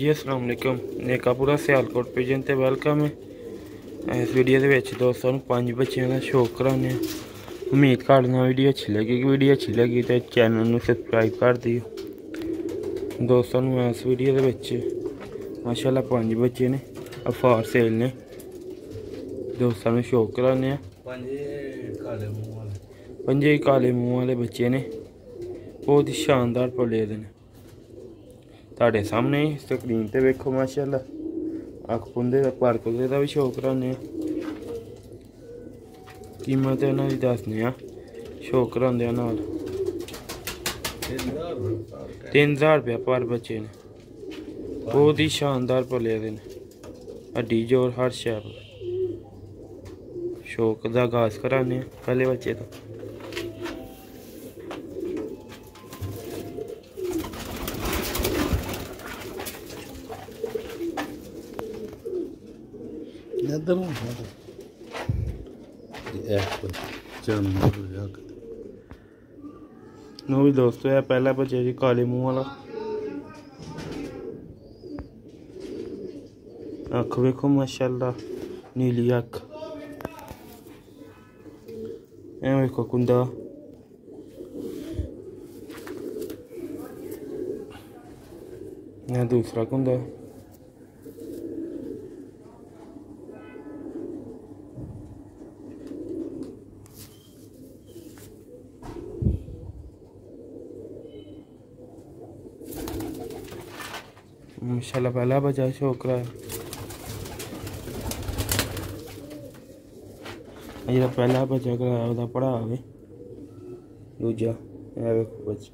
जी अस्सलाम वालेकुम नेकापुरा सियालकोट पिजन ते वेलकम है। इस वीडियो के दोस्तों 5 बच्चों का शौक कराने। उम्मीद करना वीडियो अच्छी लगी तो चैनल में सबसक्राइब कर दियो। दोस्तों इस वीडियो के माशाल्लाह 5 बच्चे ने अफार सेल ने दोस्तों में शौक कराने। 5 काले मूँह वाले बच्चे ने बहुत ही शानदार पले दे ने ताड़े सामने स्क्रीन ते वेखो माशाल्लाह अख पुंदे दा पर कुदे दा भी शौक कराने। कीमत इन्हां दी दसने आ शौक करांदे नाल 3000 रुपया पर बच्चे ने बहुत ही शानदार पले दे ने हड्डी जोर हर शै शौक दा आगाज कराने पहले बच्चे तो नो भी दोस्तों है पहला बच्चा जी काले मुँह वाला अख वेखो माशाल्लाह नीली अख ए वेखो कुंदा दूसरा कुंदा माशाल्लाह पहला बच्चा शौक रहा है। जो पहला बच्चा कराया वह पढ़ा वे दूजा बच्चा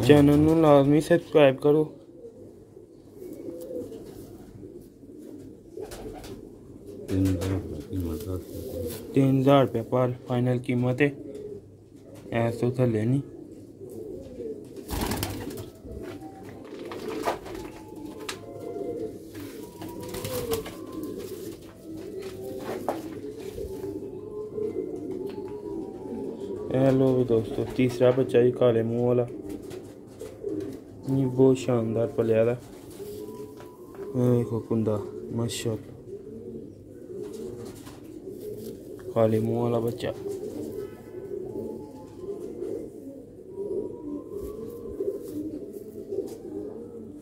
चैनल नूं लाजमी सब्सक्राइब करो। 3000 रुपया पर फाइनल कीमत है ऐस तो थले नहीं। लो भी दोस्तों तीसरा बच्चा जी काले मुँह वाला बहुत शानदार पलिया दा देखो कुंदा माशाल्लाह काले मुँह वाला बच्चा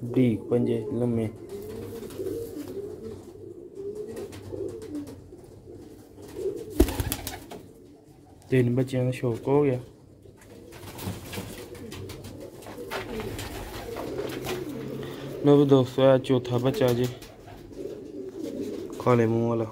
बरीक पंजे लम्मे तीन बच्चों का शौक हो गया। लो भी दोस्तों है चौथा बच्चा जी काले मुँह वाला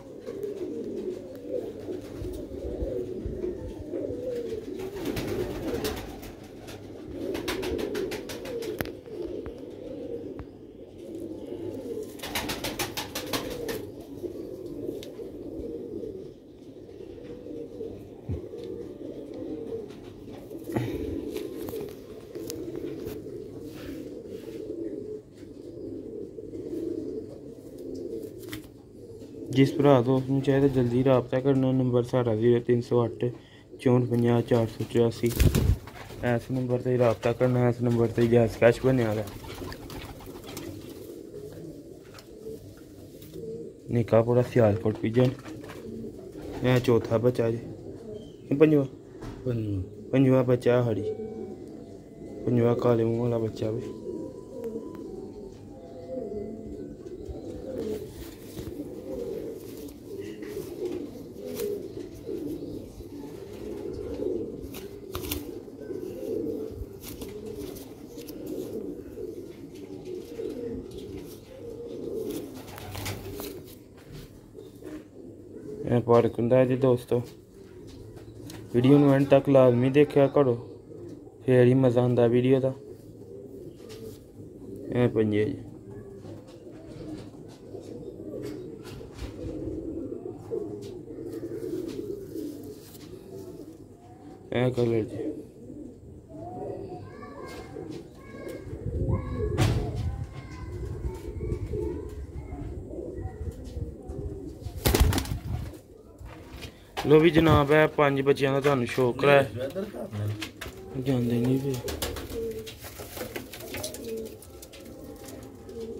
जिस भरा दोस्त में चाहिए जल्दी रबता करना। नंबर साढ़ा 0308 54 484 इस नंबर से रबता करना। इस नंबर से जायज़ कैश बनने वाला नेकापुरा सियालकोट पिजन यह चौथा बच्चा जी पंजवा बच्चा हड़ी पंजवा काले मुँह वाला बच्चा भी पार्क है जी दोस्तों। वीडियो में एंड तक लाजमी देखा करो फिर ही मज़ा आता वीडियो का। पंजे जी कलर जी लो भी जनाब है 5 बच्चों का तुहानू शौक कराया जाते नहीं पे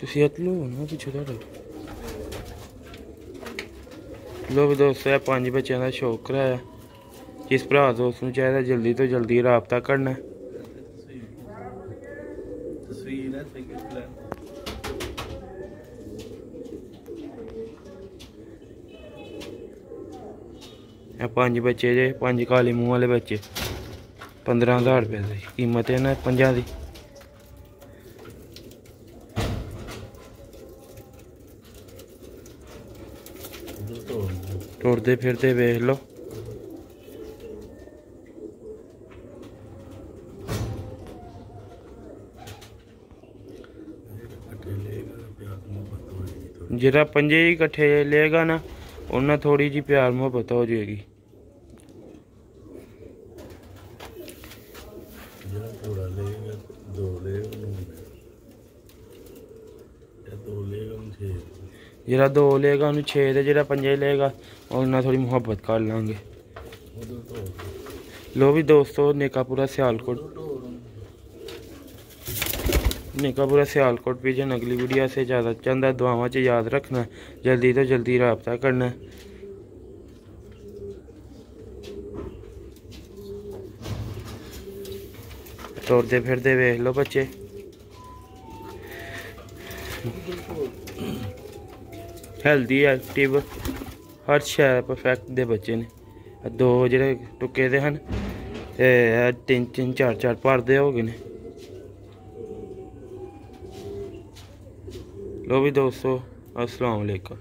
तुसी लो ना पिछे तुहाडे लो भी दोस्तों 5 बच्चों का शौक कराया जिस भरा दोस्त नूं चाहिए जल्दी तो जल्दी राबता करना है 5 बच्चे जे 5 काले मूँह वाले बच्चे 15,000 रुपये की कीमत है ना 5 की टुरदे फिरदे वेख लो जरा 5 ही इकट्ठे लेगा ना उन्हें थोड़ी जी प्यार मोहब्बत हो जाएगी जरा 2 लेगा उन्हें 6 तो जरा 5 लेगा उन्हें थोड़ी मुहब्बत कर लेंगे लो भी दोस्तों नेकापुरा सियालकोट पिजन अगली वीडियो से ज़्यादा चंदा दुआवां च याद रखना जल्दी तो जल्दी राबता करना टुरदे फिरदे वेख लो बच्चे हेल्दी एक्टिव हर शै परफेक्ट दे बच्चे ने 2 जेह्ड़े टुके दे हन ते 3 4 भरदे हो गए ने लो भी दोस्तों अस्सलाम वालेकुम।